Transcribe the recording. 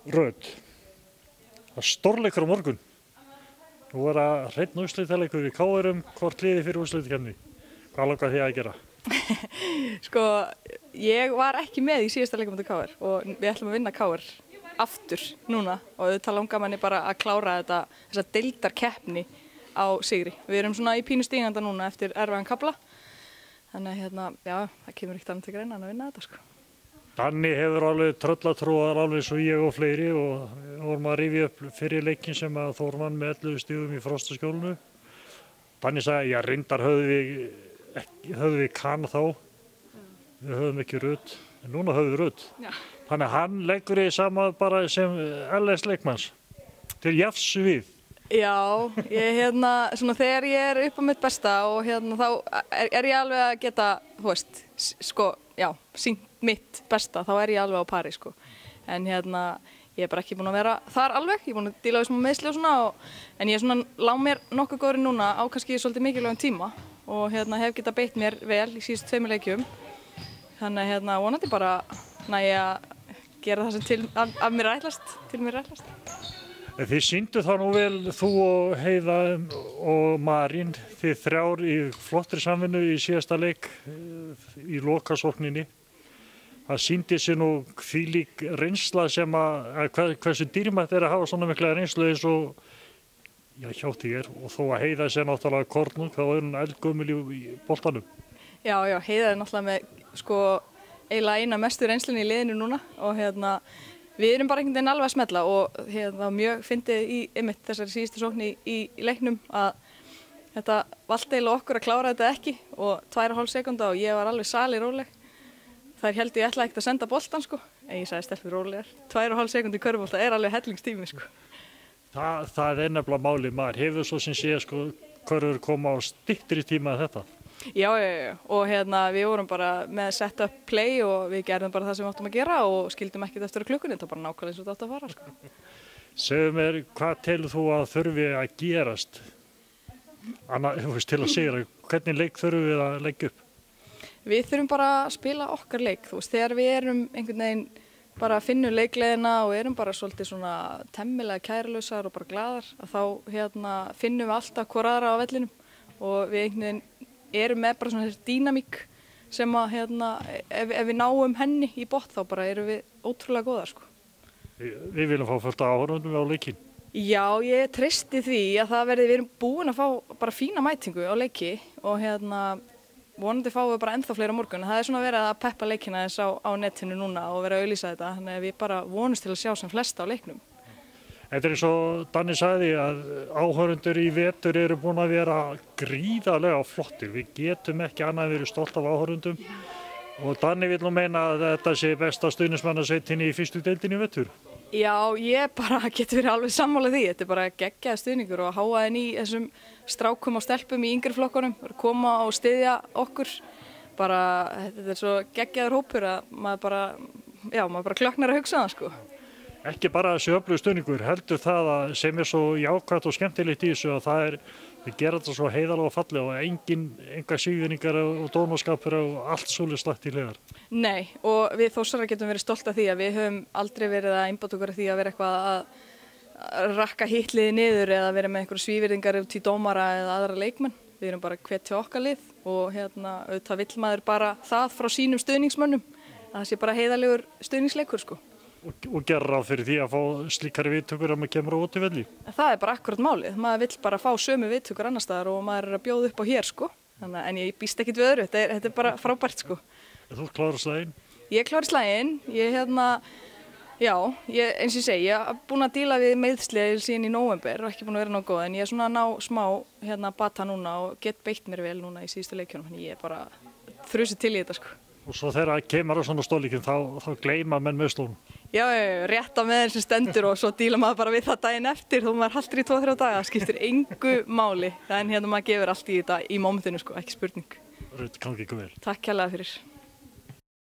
Rödd. Það er stórleikur á morgun. Nú er það hreinn úrslitaleikur í KR hvort liði fyrir úrslitakeppni. Hvað langar þið að gera? Sko, ég var ekki með í síðasta leikum á KR og við ætlum að vinna KR aftur núna og auðvitað langar manni bara að klára þessa deildarkeppni á sigri. Við erum svona í pínu stíganda núna eftir erfiðan kafla. Þannig að já, það kemur ekkert annað til greina en að vinna þetta sko. Danni hefur alveg tröllatrúar alveg svo ég og fleiri og vorum að rifja upp fyrir leikin sem að Þór vann með 11 stigum í Frostaskjólinu. Danni sagði, já reyndar höfðum við Kana þá, við höfðum ekki Rödd, en núna höfðum við Rödd. Já. Þannig að hann leggur í sama bara sem LS leikmanns, til jafns við. Já, svona þegar ég er upp á mitt besta og þá er ég alveg að geta, þú veist, sko, já, sýnt mitt besta, þá er ég alveg á pari, sko. En ég er bara ekki búin að vera þar alveg, ég er búin að díla við smá meiðsli og svona, en ég svona lá mér nokkuð góðri núna á kannski svolítið mikilvægum tíma og hef getað beitt mér vel í síðustu 2 leikjum. Þannig vonandi bara næ að gera það sem til mér ætlast. Þið sýndu þá nú vel, þú og Heiða og Marín, þið 3 í flottri samvinnu í síðasta leik í lokasókninni. Það sýndi sér nú hvílík reynsla sem hversu dýrmætt er að hafa svona mikla reynslu eins og hjá þér og þó að Heiða sé náttúrulega kornung, þá er hún eldgömul í boltanum. Já, Heiða er náttúrulega með sko eiginlega eina mestu reynslunni í liðinu núna og við erum bara einhvern veginn alveg að smella og mjög fyndið í þessari síðustu sókn í leiknum að þetta valdi eiginlega okkur að klára þetta ekki og 2,5 sekúnda og ég var alveg salir-róleg. Þær héldu ég ætlaði ekkert að senda boltan sko, en ég sagði stelpur rólegar. 2,5 sekúndur í körfubolta er alveg hellingstími sko. Það er nefnilega málið, maður hefur svo sem sé sko körfur koma á styttri tíma en þetta. Já, og við vorum bara með set up play og við gerðum bara það sem við áttum að gera og skildum ekkert eftir klukkunni, þetta var bara nákvæmlega eins og þetta átti að fara sko. Segðu mér, hvað telur þú að þurfi að gerast til að sigra? Hvernig leik þurfum við að leggja upp? Við þurfum bara að spila okkar leik, þú veist, þegar við erum einhvern veginn bara að finna leikleiðina og erum bara svolítið svona temmilega kærulausar og bara glaðar, að þá finnum við alltaf hvor aðra á vellinum og við einhvern veginn erum með bara svona þessi dýnamík sem að ef við náum henni í botn þá bara erum við ótrúlega góðar sko. Við viljum fá fullt af áhorfendum á leikinn. Já, ég treysti því að við erum búin að fá bara fína mætingu á leiki og vonandi fáum við bara ennþá fleira á morgun. Það er svona verið að peppa leikina þess á netinu núna og vera að auglýsa þetta, þannig að við bara vonumst til að sjá sem flesta á leiknum. Þetta er eins og Danni sagði að áhorfendur í vetur eru búin að vera gríðarlega flottir. Við getum ekki annað en verið stolt af áhorfendum og Danni vil nú meina að þetta sé besta stuðningsmannasveitinni í fyrstu deildinni í vetur. Já, ég bara getur verið alveg sammála því. Þetta er bara geggjaður stuðningur og háaðinn í þessum strákum og stelpum í yngri flokkunum, koma og styðja okkur. Þetta er svo geggjaður hópur að maður bara klökknar að hugsa það sko. Ekki bara þessi öflugur stuðningur, heldur það að sem er svo jákvætt og skemmtilegt í þessu að við gera þetta svo heiðarlega og fallega og enga síðningar og dónaskapur og allt svolítið slagt í hliðar. Nei, og við Þórsarar getum verið stolt af því að við höfum aldrei verið að einbáta okkur af því að vera eitthvað að rakka hitliði niður eða vera með einhverju svívirðingar út í dómara eða aðra leikmenn. Við erum bara hvetja okkar lið og auðvitað vill maður bara það frá sínum stuðningsmönnum að það sé bara heiðarlegur stuðningsleikur sko. Og gera ráð fyrir því að fá slíkari viðtökur að maður kemur á útivelli? Það er bara akkurat málið. Maður vill bara fá sömu viðtökur annar staðar og maður er að bjóða upp á hér sko. En ég býst ekkert við öðru, þetta er bara frábært sko. Þú klárar slaginn? Ég klárar slaginn. Eins og ég segi, ég er búin að díla við meiðsli síðan í nóvember og ekki búin að vera nógu góð, en ég er svona að ná smá bata núna og get beitt mér vel núna í síðustu leikjunum. Ég er bara þrusið til í þetta sko. Og svo þegar það kemur á svona stólíkinn þá gleyma menn meiðslunum. Já, rétta með þeim sem stendur og svo díla maður bara við það daginn eftir þó maður haldur í 2-3 daga, það skiptir engu máli. En maður gefur allt í þetta í mómentinu sko, ekki spurning. Gangi ykkur vel. Takk kærlega fyrir.